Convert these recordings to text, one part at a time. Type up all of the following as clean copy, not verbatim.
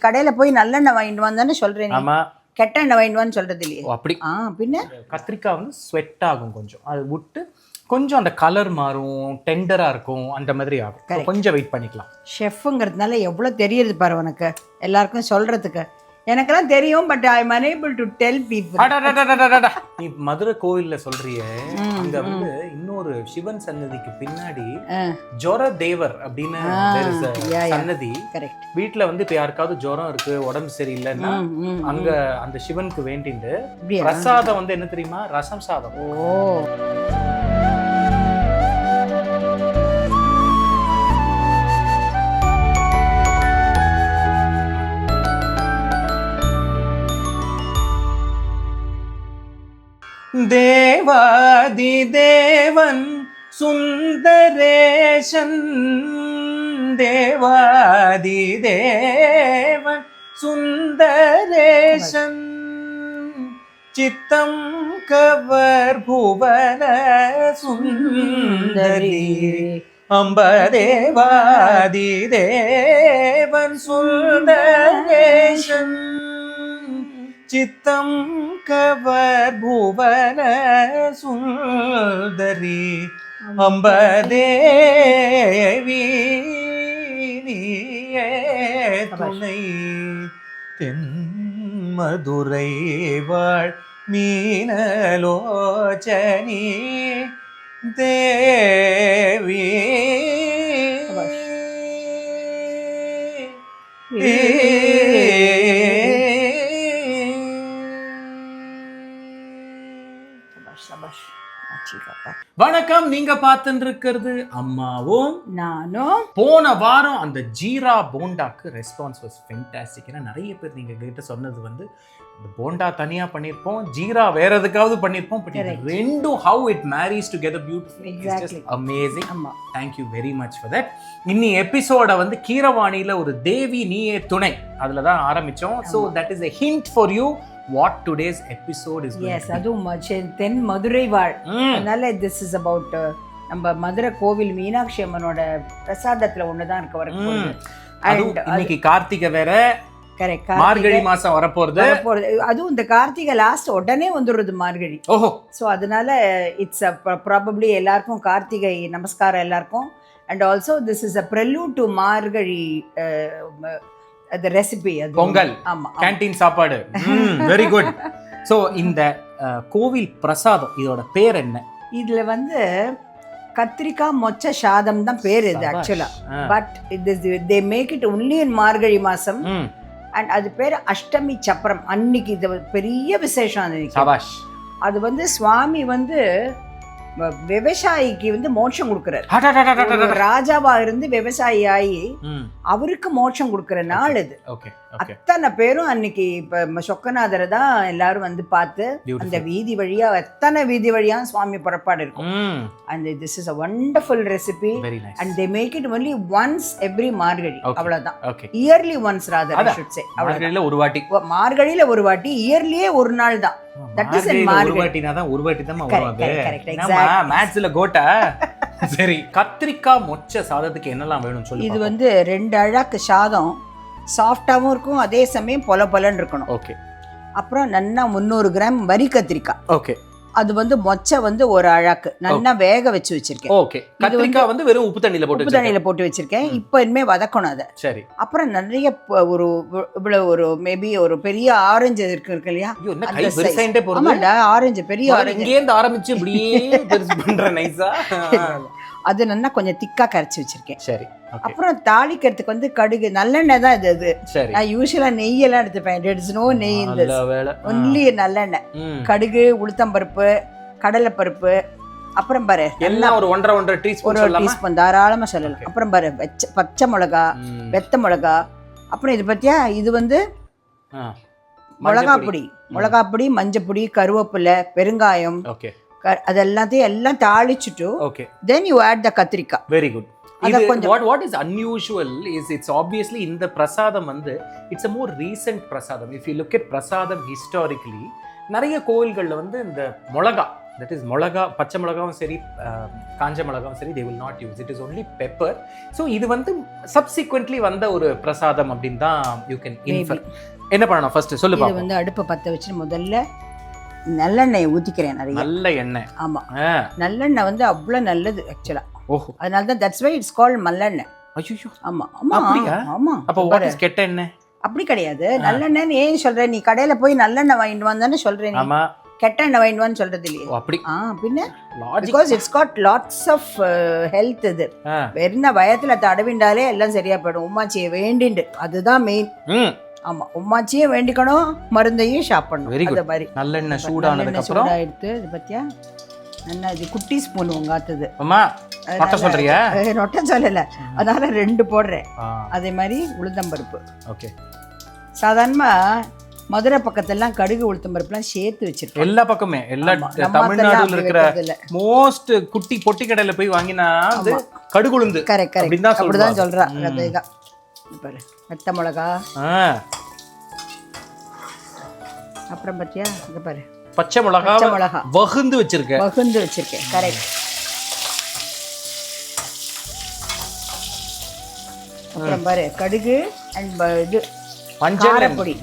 கடையில போய் நல்லெண்ணெய் வாங்கிட்டு வந்தானே சொல்றேன். ஆமா, கெட்ட எண்ணெய் வாங்கிட்டு வான்னு சொல்றது இல்லையே. அப்படி பின்ன கத்திரிக்காய் வந்து ஸ்வெட் ஆகும் கொஞ்சம், அது விட்டு கொஞ்சம் அந்த கலர் மாறும், டெண்டரா இருக்கும், அந்த மாதிரி ஆகும். கொஞ்சம் வெயிட் பண்ணிக்கலாம். ஷெஃப்ங்கிறதுனால எவ்வளவு தெரியுது பாரு உனக்கு, எல்லாருக்கும் சொல்றதுக்கு. எனக்கெல்லாம் தெரியும், but I am unable to tell people. நீ மதுரை கோவில்ல சொல்றியே, அங்க வந்து இன்னொரு சிவன் சன்னதிக்கு பின்னாடி ஜொர தேவர் அப்படின்னு சன்னதி. வீட்டுல வந்து இப்ப யாருக்காவது ஜுரம் இருக்கு, உடம்பு சரியில்லைன்னா அங்க அந்த சிவனுக்கு வேண்டிட்டு பிரசாதம் வந்து என்ன தெரியுமா, ரசம் சாதம். தேவாதி தேவன் சுந்தரேசன், தேவாதி தேவன் சுந்தரேசன், சித்தம் கவர் புவன சுந்தரி, அம்பதேவாதி தேவன் சுந்தரேசன், சித்தம் கவர் புவன சுந்தரி, அம்பதேவி நீயே துணை, தென் மதுரை வாழ் மீனலோச்சனி தேவி, வணக்கம். நீங்க பார்த்துட்டு இருக்கிறது அம்மாவும் நானும். போன வாரம் அந்த ஜீரா போண்டாக்கு ரெஸ்பான்ஸ் வாஸ் ஃபென்டாஸ்டிக். ஏன்னா நிறைய பேர் நீங்க கிட்ட சொன்னது வந்து இந்த போண்டா தனியா பண்ணிருப்போம், ஜீரா வேற எதுக்காவது பண்ணிருப்போம், பட் இது ரெண்டும் how it marries together beautifully is just amazing. Thank you very much for that. இன்னி எபிசோட வந்து கீரவாணியில ஒரு தேவி நீயே துணை அதுல தான் ஆரம்பிச்சோம். So that is a hint for you what today's episode is going to be. Yes, அதுவும் தென் மதுரை வாழ். அதனால this is about நம்ம மதுரை கோவில் மீனாட்சி அம்மனோட பிரசாதத்துல ஒண்ணுதான் இருக்க வரப்போகுது. இன்னைக்கு கார்த்திகை வேற, மார்கழி மாசம் வரப்போறது. அதுவும் இந்த கார்த்திகை லாஸ்ட் உடனே வந்துடுறது மார்கழி. ஸோ அதனால இட்ஸ் ப்ராபப்ளி எல்லாருக்கும் கார்த்திகை நமஸ்காரம் எல்லாருக்கும். And also this is a prelude to Margazhi அந்த ரெசிபி, அது பொங்கல். ஆமா, கேண்டீன் சாப்பாடு. Very good. சோ இந்த கோவில் பிரசாதம் இதோட பேர் என்ன? இதுல வந்து கத்திரிக்காய் மொச்ச சாதம் தான் பேர் இது ஆக்சுவலா. But they make it only in Margazhi மாசம். அண்ட் அது பேர் அஷ்டமி சப்பரம். அன்னைக்கு இது பெரிய விசேஷம். அது வந்து சுவாமி வந்து விவசாயிக்கு வந்து மோட்சம் கொடுக்கிறார். ராஜாவா இருந்து விவசாயி ஆகி அவருக்கு மோட்சம் கொடுக்கிற நாள் இது. அத்தனை பேரும் அன்னைக்கு இப்ப சொக்கநாதரை தான் எல்லாரும் வந்து பார்த்து அந்த வீதி வழியா, எத்தனை வீதி வழியா சுவாமி புறப்பாடு இருக்கும். and this is a wonderful recipe and they make it only once every Margazhi. அவ்வளவுதான். Yearly once rather I should say. மார்கழியில ஒரு வாட்டி, மார்கழியில ஒரு வாட்டி, இயர்லியே ஒரு நாள் தான். that is in மார்கழி. ஒரு வாட்டினா தான், ஒரு வாட்டி தான் வருவாங்க. நம்ம மேத்ஸ்ல கோட்டா. சரி, கத்திரிக்காய் மொச்ச சாதத்துக்கு என்னெல்லாம் வேணும் சொல்லு. இது வந்து 2 அழகு சாதம், சாஃப்டாவும் இருக்கும், அதே சமயம் பொல பொலன்னு இருக்கணும். ஓகே. அப்புறம் நல்லா 300 கிராம் வரி கத்திரிக்காய். ஓகே. அது வந்து மொச்சை வந்து ஒரு அழகு நல்லா வேக வச்சு வச்சிருக்கேன். ஓகே. கத்திரிக்காய் வந்து வெறும் உப்பு தண்ணியில போட்டு வச்சிருக்கேன். இப்போ இனிமே வதக்கணும் அதை. சரி. அப்புறம் நிறைய ஒரு இவ்வளவு ஒரு மேபி ஒரு பெரிய ஆரஞ்சு இருக்கு இல்லையா, ஆமாடா, ஆரஞ்சு பெரிய ஆரஞ்சு இங்கே இருந்து ஆரம்பிச்சு இப்படியே பெருசு பண்ற நைஸா. அது நல்லா கொஞ்சம் திக்கா கரைச்சி வச்சிருக்கேன். சரி. அப்புறம் தாளிக்கிறதுக்கு வந்து கடுகு, நல்லெண்ணெய் தான் இது. நான் யூஸ்வலா நெய்யெல்லாம் எடுத்துப்பேன். இட்ஸ் நோ நெய், ஒன்லி நல்லெண்ணெய். கடுகு, உளுத்தம்பருப்பு, கடலைப்பருப்பு, அப்புறம் பாரு எல்லாம் ஒரு 1.5 டீஸ்பூன் தாராளமா சொல்லலாம். அப்புறம் பாரு பச்சை மிளகா, வெத்த மிளகா. அப்புறம் இது பத்தியா, இது வந்து மிளகாப்பொடி, மஞ்சப்பொடி, கருவேப்பிலை, பெருங்காயம், அது எல்லாத்தையும் எல்லாம் தாளிச்சுட்டு then you add the கத்திரிக்காய். Very good. what is unusual is it's obviously in the prasadam வந்து it's a more recent prasadam. If you look at prasadam historically, நிறைய கோயில்கள்ல வந்து இந்த தட் இஸ் மிளகா, பச்சை மிளகாவும் சரி காஞ்ச மிளகாவும் சரி, they will not use, it is only pepper. So இது வந்து சப்சிக்வெண்ட்லி வந்த ஒரு பிரசாதம் அப்படின்னு தான் யூ கேன் இன்ஃபர். என்ன பண்ணணும் ஃபர்ஸ்ட் சொல்லு பாப்போம். இது வந்து அடுப்பை பற்ற வச்சு முதல்ல நல்லெண்ணெய் ஊற்றிக்கிறேன் நிறைய. நல்ல எண்ணெய். ஆமாம், நல்லெண்ணெய் வந்து அவ்வளோ நல்லது ஆக்சுவலாக. ஓஹோ, அதனால தான் தட்ஸ் வை இட்ஸ் கால்ட் நல்லெண்ணெய். ஐயோ, ஆமாம் ஆமாம் ஆமாம். அப்போ வாட் இஸ் கெட்ட எண்ணெய்? அப்படி கிடையாது, நல்லெண்ணெய் ஏன் சொல்கிறேன், நீ கடையில் போய் நல்லெண்ணெய் வாங்கிட்டு வந்தானே சொல்கிறேன். ஆமாம், கெட்ட எண்ணெய் வாங்கிடுவான்னு சொல்றது இல்லையே. அப்படி பின்ன because it's got lots of health. இது வெறும் வயத்துல தடவிண்டாலே எல்லாம் சரியா போயிடும். உம்மாச்சியை வேண்டிண்டு, அதுதான் மெயின். ஆமா, உம்மாச்சியே வேண்டிக்கணும், மருந்தையும் சாப்பிடணும். அது மாதிரி நல்லெண்ணெய் சூடானதுக்கு அப்புறம் எடுத்து இது பத்தியா என்ன, இது குட்டி ஸ்பூன் உங்காத்தது. சொல்றியா? நொட்ட சொல்லல, அதனால 2 போடுறேன். அதே மாதிரி உளுந்தம்பருப்பு. ஓகே, சாதாரணமா மதுரை பக்கத்தெல்லாம் கடுகு உளுத்தம்பருப்புலாம் சேர்த்து வச்சிருக்கேன். எல்லா பக்கமே, எல்லா தமிழ்நாடுல இருக்கிற மோஸ்ட் குட்டி பொட்டி கடையில போய் வாங்கினா அது கடுகு உளுந்து. கரெக்ட் கரெக்ட், அப்படிதான் சொல்றா. அதுதான் பாரு, வெட்ட மிளகா. அப்புறம் பத்தியா இங்க பாரு, பச்சை மிளகா வகுந்து வச்சிருக்கேன். கரெக்ட். அப்புறம் பாரு கடுகு அண்ட் இது மஞ்சள் பொடி,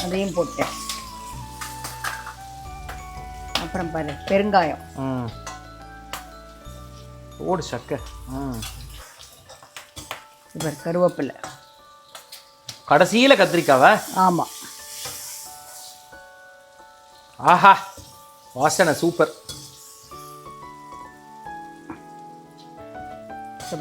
அதையும் போட்டேன். அப்புறம் பாரு பெருங்காயம், ஓடு சக்கை, பாரு கருவேப்பிலை, கடைசியில கத்திரிக்காவா? ஆமா. ஆஹா, வாசனை சூப்பர்.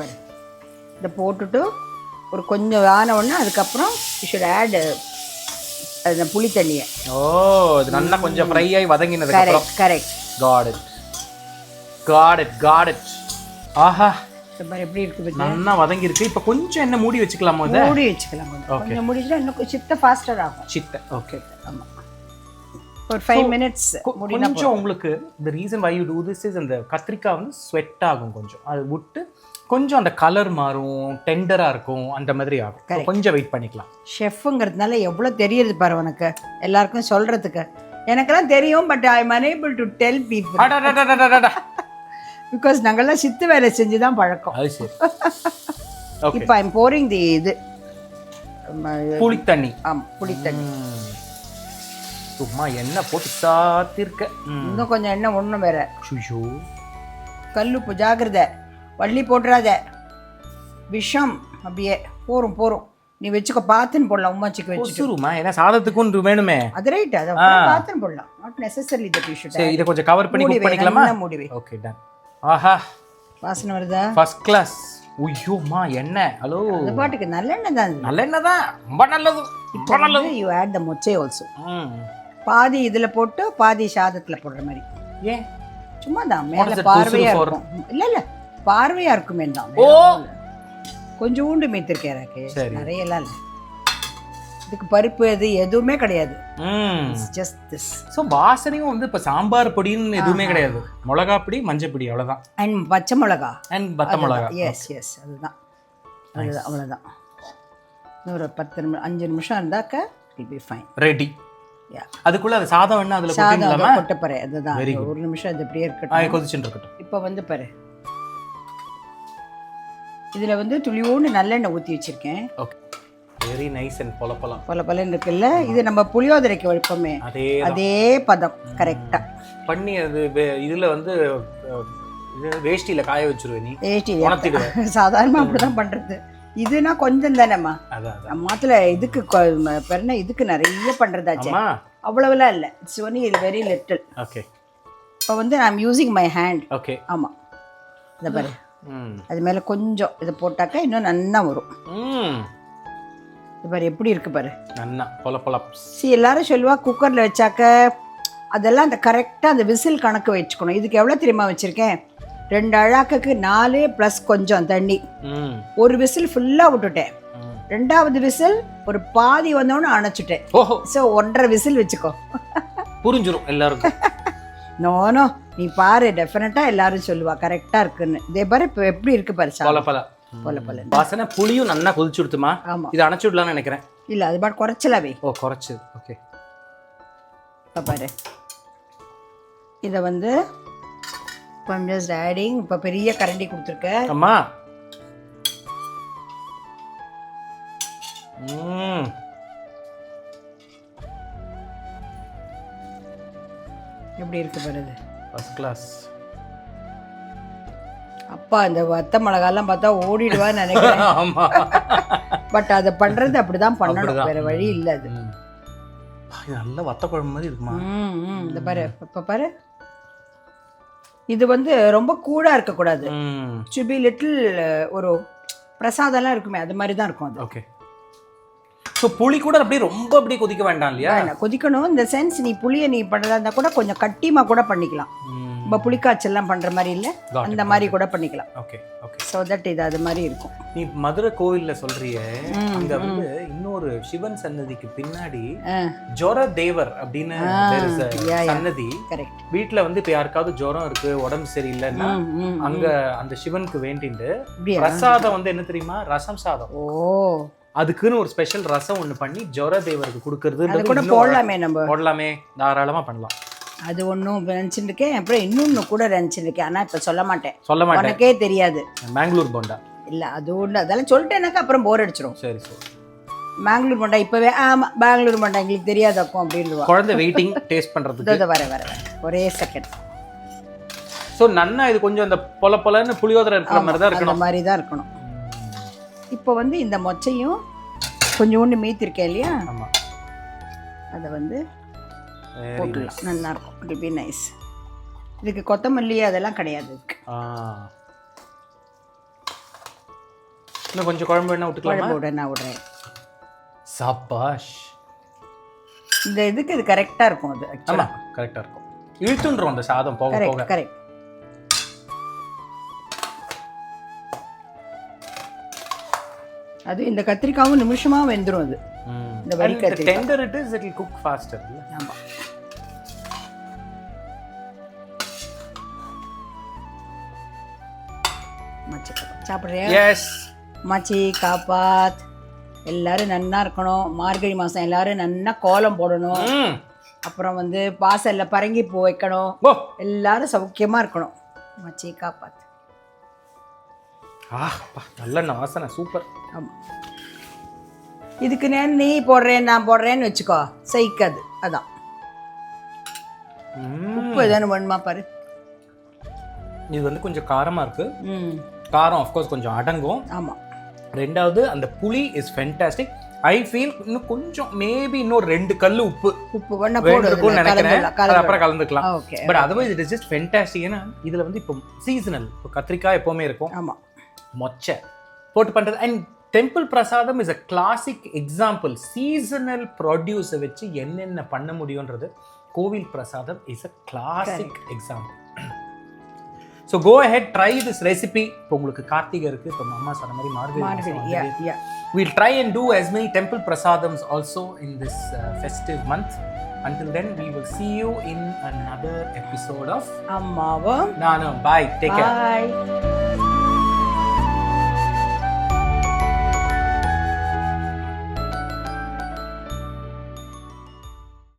பாரு இதை போட்டுட்டு ஒரு கொஞ்சம் ஆன உடனே அதுக்கப்புறம் யூ ஷுட் ஆட் அந்த புளி தண்ணியை. ஓ, இது நல்லா கொஞ்சம் ஃப்ரை ஆகி வதங்கினதுக்கு அப்புறம். கரெக்ட். Got it. ஆஹா, பாரு எப்படி இருக்கு, நல்லா வதங்கி இருக்கு. இப்போ கொஞ்சம் என்ன மூடி வச்சுக்கலாமா? மூடி வச்சுக்கலாம். கொஞ்சம் மூடினா இன்னும் சித்த ஃபாஸ்டர் ஆகும். சித்த ஓகே. ஆமா, ஒரு 5 minutes மூடினா கொஞ்சம் உங்களுக்கு the reason why you do this is அந்த கத்திரிக்காய் வந்து ஸ்வெட் ஆகும் கொஞ்சம், அது விட்டு கொஞ்சம் அந்த கலர் மாறும், டெண்டரா இருக்கும், அந்த மாதிரி ஆகும். கொஞ்சம் வெயிட் பண்ணிக்கலாம். ஷெஃப்ங்கிறதுனால எவ்வளோ தெரியுது பாரு உனக்கு, எல்லாருக்கும் சொல்றதுக்கு. எனக்கெல்லாம் தெரியும், but I am unable to tell people because நாங்கள்லாம் சித்து வேலை செஞ்சு தான் பழக்கம். அது சரி. இப்போ ஐ எம் pouring தி இது புளித்தண்ணி. ஆமாம், புளித்தண்ணி. சும்மா எண்ணெய் போட்டு சாத்திருக்க. இன்னும் கொஞ்சம் எண்ணெய் ஒன்றும் வேற. கல்லுப்பு ஜாகிரதை, வள்ளி போட்டுறாத, விஷம். அப்படியே போரும் நீ வச்சுக்க, பாத்துன்னு போடலாம். உமாச்சிக்கு வச்சுருமா, ஏன்னா சாதத்துக்கும் வேணுமே. அது ரைட், அதை பாத்துன்னு போடலாம். Not necessary that you should. சரி, இத கொஞ்சம் கவர் பண்ணி குக் பண்ணிக்கலாமா? மூடி. Okay, ton. ஆஹா, வாசனை வருதா? First class. ஐயோமா, எண்ணெய். ஹலோ, அது பாட்டுக்கு நல்லெண்ணெய் தான். நல்லெண்ணெய் தான், ரொம்ப நல்லது. இப்போ நல்லது. யூ ஆட் தி மொச்சை ஆல்சோ. பாதி இதுல போட்டு பாதி சாதத்துல போடுற மாதிரி. ஏன்? சும்மா தான் மேல பார்வையா இருக்கும். இல்ல பார்வையா இருக்குமே தான். ஓ, கொஞ்சோண்டு மீத்திருக்கேன் ராகேஷ், நிறைய எல்லாம் இல்லை. இதுக்கு பருப்பு எதுவுமே கிடையாது. Just this. ஸோ வாசனையும் வந்து இப்போ சாம்பார் பொடின்னு எதுவுமே கிடையாது. மிளகா பொடி, மஞ்சள் பொடி, அவ்வளோதான். அண்ட் பச்சை மிளகா அண்ட் பச்சை மிளகா. எஸ் அதுதான், அவ்வளோதான். ஒரு 5 நிமிஷம் இருந்தாக்க இட் பி ஃபைன். ரெடி. அதுக்குள்ள அது சாதம் வேணா அதுல கொட்டிடலாமா? கொட்டப்பற. அதுதான், ஒரு நிமிஷம் அது அப்படியே இருக்கட்டும், கொதிச்சுட்டு இருக்கட்டும். இப்போ வந்து பாரு, இதுல வந்து துளியோண்டு நல்லெண்ணெய் ஊற்றி வச்சிருக்கேன். ஓகே, வெரி நைஸ் அண்ட் பொலப்பலன்னு இருக்குல்ல. இது நம்ம புளியோதரைக்கு வைப்போமே, அதே பதம் கரெக்டா பண்ணி அது இதுல வந்து வேஷ்டியில காய வச்சிருவே. நீ வேஷ்டி சாதாரணமா அப்படிதான் பண்றது. இதுனா கொஞ்சம் தானேம்மா, மாத்துல இதுக்கு பெருனா இதுக்கு நிறைய பண்றதாச்சு, அவ்வளவுலாம் இல்லை. It's only very little. Okay, இப்போ வந்து I am using my hand. Okay, ஆமாம். இதை பாரு, அது மேலே கொஞ்சம் இதை போட்டாக்கா இன்னும் நல்லா வரும். இது பாரு எப்படி இருக்கு பாரு, நல்லா பொல. எல்லாரும் சொல்லுவா குக்கரில் வச்சாக்க அதெல்லாம் அந்த கரெக்டாக அந்த விசில் கணக்கு வச்சுக்கணும். இதுக்கு எவ்வளோ தெரியுமா வச்சுருக்கேன்? 2 அழாக்குக்கு 4 + கொஞ்சம் தண்ணி. ஒரு விசில் ஃபுல்லாக விட்டுட்டேன். 2வது விசில் ஒரு பாதி வந்தோன்னு அணைச்சிட்டேன். ஸோ 1.5 விசில் வச்சுக்கோ, புரிஞ்சிடும் எல்லாருக்கும். நோனோ, நீ பாரு, டெஃபினட்டாக எல்லாரும் சொல்லுவா கரெக்டாக இருக்குன்னு. இதே பாரு இப்போ எப்படி இருக்கு பாரு, பொல. வாசனை புளியும் நல்லா கொதிச்சு விடுத்துமா? ஆமாம், இதை அணைச்சி விடலான்னு நினைக்கிறேன். இல்லை, அது பாட்டு குறைச்சலாவே. ஓ, குறைச்சது. ஓகே, இப்போ பாரு இதை வந்து இப்போ ஜஸ்ட் ஆடிங். இப்போ பெரிய கரண்டி கொடுத்துருக்க. அம்மா எப்படி இருக்கு பாருது, ஃபர்ஸ்ட் கிளாஸ். அப்பா இந்த வத்த மிளகாலாம் பார்த்தா ஓடிடுவான்னு நினைக்கிறேன். ஆமா, பட் அதை பண்றது அப்படிதான் பண்ணணும், வேற வழி இல்லை. அது நல்ல வத்த குழம்பு மாதிரி இருக்குமா? இந்த பாரு, இப்ப பாரு, இது வந்து ரொம்ப கூடா இருக்கக்கூடாது. சுபி லிட்டில் ஒரு பிரசாதம்லாம் இருக்குமே அது மாதிரி தான் இருக்கும் அது. ஓகே. ஸோ புளி கூட அப்படியே ரொம்ப அப்படியே கொதிக்க வேண்டாம் இல்லையா? கொதிக்கணும். இந்த சென்ஸ் நீ புளியை நீ பண்ணுறதா இருந்தால் கூட கொஞ்சம் கட்டிமா கூட பண்ணிக்கலாம். நம்ம புளிக்காய்ச்சல்லாம் பண்ணுற மாதிரி இல்லை, அந்த மாதிரி கூட பண்ணிக்கலாம். Okay okay. ஸோ தட் இது அது மாதிரி இருக்கும். நீ மதுரை கோவிலில் சொல்றிய, அங்கே வந்து இன்னொரு சிவன் சன்னதிக்கு பின்னாடி ஜொர தேவர் அப்படின்னு சன்னதி. கரெக்ட். வீட்டில் வந்து இப்போ யாருக்காவது ஜுரம் இருக்கு, உடம்பு சரியில்லைன்னா அங்க அந்த சிவனுக்கு வேண்டிட்டு பிரசாதம் வந்து என்ன தெரியுமா? ரசம் சாதம். ஓ, அதுக்குன்னு ஒரு ஸ்பெஷல் ரசம் ஒன்று பண்ணி ஜொர தேவருக்கு கொடுக்கறது கூட போடலாமே, நம்ம போடலாமே, தாராளமாக பண்ணலாம். அது ஒன்றும் நினச்சிருக்கேன். அப்புறம் இன்னொன்று கூட நினச்சிருக்கேன், ஆனால் இப்போ சொல்ல மாட்டேன். எனக்கே தெரியாது. பெங்களூர் போண்டா இல்லை, அது ஒன்று அதெல்லாம் சொல்லிட்டேனாக்கா அப்புறம் போர் அடிச்சிடும். சரி சரி. பெங்களூர் போண்டா இப்போவே ஆமாம் பெங்களூர் போண்டா எங்களுக்கு தெரியாதக்கும் அப்படின்னு குழந்தை வெயிட்டிங் டேஸ்ட் பண்ணுறதுக்கு. வர ஒரே செகண்ட். ஸோ நன்னா இது கொஞ்சம் அந்த பொலன்னு புளியோதரை இருக்கிற மாதிரி தான் இருக்கணும். அந்த மாதிரி தான் இருக்கணும். இப்போ வந்து இந்த மொச்சையும் கொஞ்சோண்டு மீத்திருக்கேன் இல்லையா? ஆமாம், அதை வந்து போட்டுலாம் நல்லா இருக்கும். It be nice. இதுக்கு கொத்தமல்லி அதெல்லாம் கிடையாது. இன்னும் கொஞ்சம் குழம்பு வேணா விட்டுக்கலாம். குழம்பு நான் விடுறேன். சாப்பாஷ். இந்த இதுக்கு இது கரெக்டாக இருக்கும். அது ஆமாம், கரெக்டாக இருக்கும். இழுத்துன்றோம் அந்த சாதம் போக போக. கரெக்ட். அது இந்த கத்திரிக்காவும் நிமிஷமா வெந்துரும். அது இந்த வரி கத்திரிக்காய் tender it is, it will cook faster. ஆமா. மச்சி சாப்பிடுறியா? எஸ். மச்சி காப்பாத். எல்லாரும் நன்னா இருக்கணும். மார்கழி மாசம் எல்லாரும் நன்னா கோலம் போடணும். அப்புறம் வந்து வாசல்ல பரங்கி பூ வைக்கணும். எல்லாரும் சௌக்கியமா இருக்கணும். மச்சி காப்பாத். நல்ல வாசனை, சூப்பர். ஆமாம். இதுக்கு நீ போடுறேன் நான் போடுறேன்னு வச்சுக்கோ, சைக்காது. அதான் உப்பு எதானு வேணுமா பாரு. இது வந்து கொஞ்சம் காரமாக இருக்கு. காரம் ஆஃப்கோர்ஸ் கொஞ்சம் அடங்கும். ஆமாம். ரெண்டாவது அந்த புளி இஸ் ஃபென்டாஸ்டிக். ஐ ஃபீல் இன்னும் கொஞ்சம் மேபி இன்னொரு 2 கல் உப்பு வேணா போடுறேன்னு நினைக்கிறேன். அப்புறம் கலந்துக்கலாம். But otherwise it is just fantastic. ஏன்னா இதில் வந்து இப்போ சீசனல், இப்போ கத்திரிக்காய் எப்போவுமே இருக்கும். ஆமாம், மொச்சை போட்டு பண்ணுறது. And temple prasadam is a classic example. Seasonal ப்ரொடியூஸை வச்சு என்னென்ன பண்ண முடியுன்றது கோவில் பிரசாதம் இஸ் அ கிளாசிக் எக்ஸாம்பிள். So go ahead, try this recipe. இப்போ உங்களுக்கு கார்த்திகை இருக்குது, இப்போ அம்மா சொன்ன மாதிரி மார்கழி. We'll try and do as many temple prasadams also in this festive month. Until then, we will see you in another episode of Ammavum Naanum. Bye. Take care. Bye.